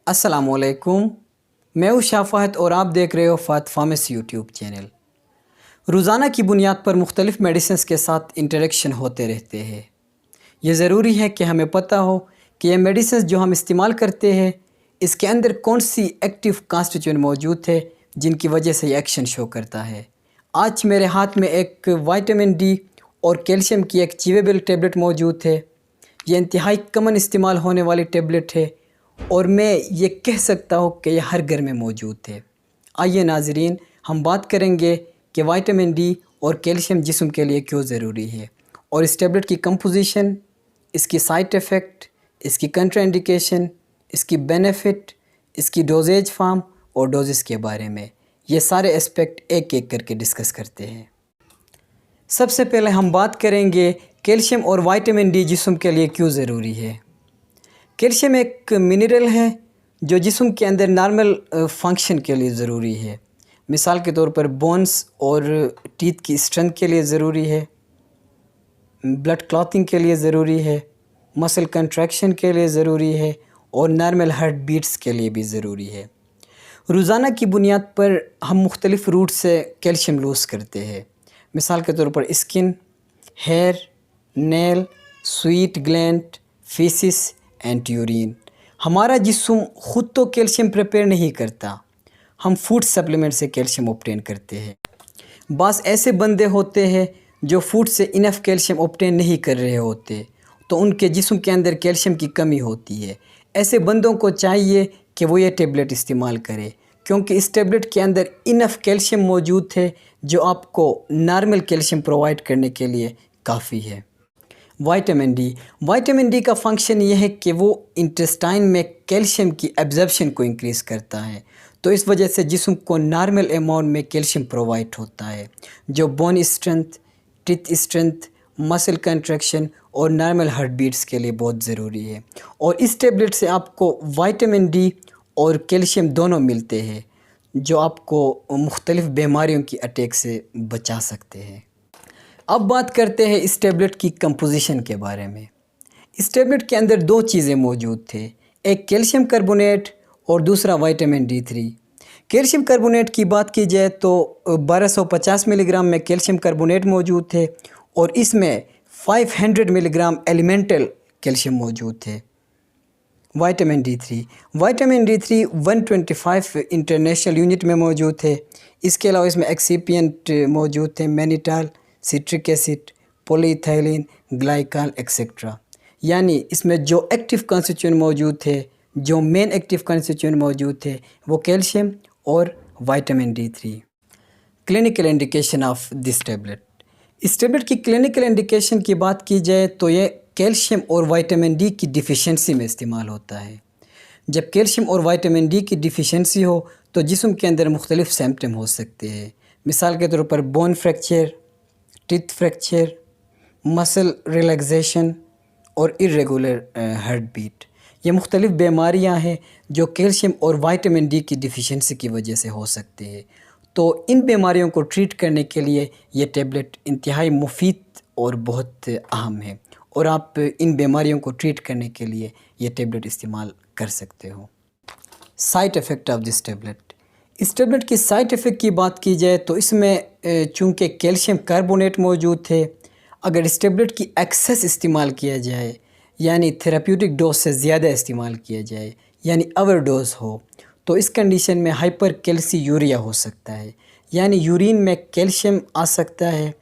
अस्सलाम वालेकुम। मैं हूँ शाफ़ाहत और आप देख रहे हो फ़ात फार्मेसी यूट्यूब चैनल। रोज़ाना की बुनियाद पर मुख्तलिफ़ मेडिसिन्स के साथ इंटरेक्शन होते रहते हैं। ये ज़रूरी है कि हमें पता हो कि ये मेडिसिन्स जो हम इस्तेमाल करते हैं इसके अंदर कौन सी एक्टिव कॉन्स्टिट्यूएंट मौजूद है जिनकी वजह से ये एक्शन शो करता है। आज मेरे हाथ में एक विटामिन डी और कैल्शियम की एक चीवेबल टेबलेट मौजूद है। ये इंतहाई कमन इस्तेमाल होने वाली टेबलेट है और मैं ये कह सकता हूँ कि ये हर घर में मौजूद है। आइए नाज़रीन, हम बात करेंगे कि विटामिन डी और कैल्शियम जिस्म के लिए क्यों ज़रूरी है और इस टेबलेट की कंपोजिशन, इसकी साइड इफ़ेक्ट, इसकी कंट्राइंडिकेशन, इसकी बेनिफिट, इसकी डोजेज फॉर्म और डोजेस के बारे में ये सारे एस्पेक्ट एक एक करके डिस्कस करते हैं। सबसे पहले हम बात करेंगे कैल्शियम और विटामिन डी जिस्म के लिए क्यों ज़रूरी है। कैल्शियम एक मिनरल है जो जिस्म के अंदर नॉर्मल फंक्शन के लिए ज़रूरी है। मिसाल के तौर पर बोन्स और टीथ की स्ट्रेंथ के लिए ज़रूरी है, ब्लड क्लॉटिंग के लिए ज़रूरी है, मसल कंट्रैक्शन के लिए ज़रूरी है और नॉर्मल हार्ट बीट्स के लिए भी ज़रूरी है। रोज़ाना की बुनियाद पर हम मुख्तलिफ़ रूट से कैल्शियम लूज़ करते हैं। मिसाल के तौर पर skin, hair, nail, sweat gland, faeces and urine. हमारा जिस्म ख़ुद तो कैल्शियम प्रिपेयर नहीं करता, हम फूड सप्लीमेंट से कैल्शियम ऑब्टेन करते हैं। बास ऐसे बंदे होते हैं जो फूड से इनफ कैल्शियम ऑब्टेन नहीं कर रहे होते, तो उनके जिस्म के अंदर कैल्शियम की कमी होती है। ऐसे बंदों को चाहिए कि वो ये टेबलेट इस्तेमाल करें, क्योंकि इस टेबलेट के अंदर इनफ कैल्शियम मौजूद है जो आपको नॉर्मल कैल्शियम प्रोवाइड करने के लिए काफ़ी है। विटामिन डी का फंक्शन ये है कि वो इंटेस्टाइन में कैल्शियम की एब्जॉर्प्शन को इंक्रीज़ करता है, तो इस वजह से जिस्म को नॉर्मल अमाउंट में कैल्शियम प्रोवाइड होता है जो bone strength, teeth strength, muscle contraction और नॉर्मल हार्ट बीट्स के लिए बहुत ज़रूरी है। और इस टेबलेट से आपको विटामिन डी और कैल्शियम दोनों मिलते हैं जो आपको मुख्तलिफ़ बीमारियों की अटैक से बचा सकते हैं। अब बात करते हैं इस टेबलेट की कंपोजिशन के बारे में। इस टेबलेट के अंदर दो चीज़ें मौजूद थे, एक कैल्शियम कार्बोनेट और दूसरा विटामिन D3। कैल्शियम कार्बोनेट की बात की जाए तो 1250 मिलीग्राम में कैल्शियम कार्बोनेट मौजूद थे और इसमें 500 मिलीग्राम एलिमेंटल कैल्शियम मौजूद थे। विटामिन D3 125 इंटरनेशनल यूनिट में मौजूद थे। इसके अलावा इसमें एक्सिपिएंट मौजूद थे, mannitol, citric acid, polyethylene glycol etcetera. यानी इसमें जो एक्टिव कॉन्स्टिट्यूएंट मौजूद थे, जो मेन एक्टिव कॉन्स्टिट्यूएंट मौजूद थे वो कैल्शियम और vitamin D3। Clinical indication of this tablet. इस टेबलेट की क्लिनिकल इंडिकेशन की बात की जाए तो ये कैल्शियम और विटामिन डी की डिफ़िशेंसी में इस्तेमाल होता है। जब कैल्शियम और विटामिन डी की डिफ़िशेंसी हो तो जिस्म के अंदर मुख्तलिफ़ सिम्पटम हो सकते हैं। मिसाल के तौर पर bone fracture, teeth fracture, muscle relaxation और इरेगुलर हार्ट बीट। ये मुख्तलिफ़ बीमारियां हैं जो कैल्शियम और विटामिन डी की डिफ़िशेंसी की वजह से हो सकते हैं। तो इन बीमारियों को ट्रीट करने के लिए ये टेबलेट इंतहाई मुफीद और बहुत अहम है और आप इन बीमारियों को ट्रीट करने के लिए ये टेबलेट इस्तेमाल कर सकते हो। Side effect of this tablet. इस टेबलेट की साइड इफ़ेक्ट की बात की जाए तो इसमें चूँकि कैल्शियम कार्बोनेट मौजूद थे, अगर इस टेबलेट की एक्सेस इस्तेमाल किया जाए यानी थेराप्यूटिक डोज से ज़्यादा इस्तेमाल किया जाए यानी ओवर डोज हो, तो इस कंडीशन में हाइपर कैल्सीयूरिया हो सकता है, यानी यूरिन में कैल्शियम आ सकता है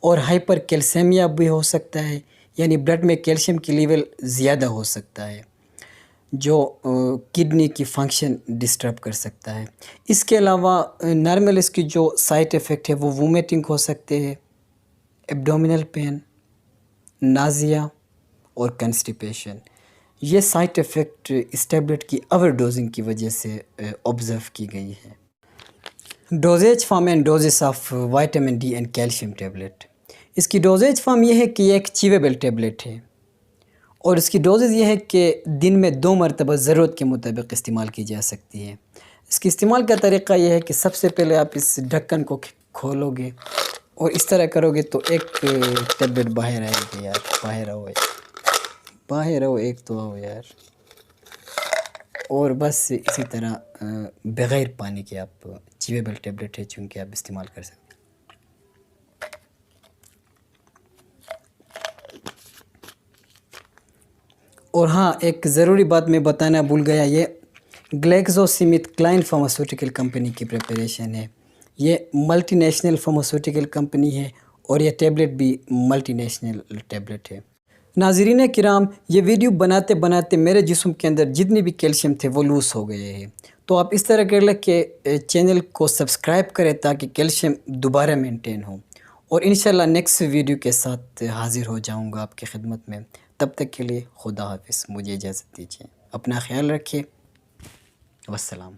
और हाइपर कैल्सेमिया भी हो सकता है, यानी ब्लड में कैल्शियम की लेवल ज़्यादा हो सकता है जो किडनी की फंक्शन डिस्टर्ब कर सकता है। इसके अलावा नॉर्मल इसकी जो साइड इफ़ेक्ट है वो वोमिटिंग हो सकते हैं, एब्डोमिनल पेन, नाज़िया और कंस्टिपेशन। ये साइड इफ़ेक्ट इस टेबलेट की ओवर डोजिंग की वजह से ऑब्ज़र्व की गई है। Doses form and doses of vitamin D and calcium tablet. इसकी डोजेज फॉर्म ये है कि ये एक चीवेबल टेबलेट है और इसकी डोजेज ये है कि दिन में 2 मरतबा ज़रूरत के मुताबिक इस्तेमाल की जा सकती है। इसके इस्तेमाल का तरीक़ा यह है कि सबसे पहले आप इस ढक्कन को खोलोगे और इस तरह करोगे तो एक टेबलेट बाहर आएगी। यार बाहर आओ, एक तो आओ यार। اور بس اسی طرح بغیر پانی کے آپ چیویبل ٹیبلٹ ہے چونکہ آپ استعمال کر سکتے ہیں۔ اور ہاں ایک ضروری بات میں بتانا بھول گیا، یہ Glaxo Smith Klein pharmaceutical company کی پریپریشن ہے۔ یہ ملٹی نیشنل فارماسیوٹیکل کمپنی ہے اور یہ ٹیبلٹ بھی ملٹی نیشنل ٹیبلٹ ہے۔ ناظرین کرام، یہ ویڈیو بناتے بناتے میرے جسم کے اندر جتنی بھی کیلشیم تھے وہ لوس ہو گئے ہیں، تو آپ اس طرح کر لیں کہ چینل کو سبسکرائب کریں تاکہ کیلشیم دوبارہ مینٹین ہو، اور انشاءاللہ نیکسٹ ویڈیو کے ساتھ حاضر ہو جاؤں گا آپ کی خدمت میں۔ تب تک کے لیے خدا حافظ، مجھے اجازت دیجیے، اپنا خیال رکھیے، والسلام۔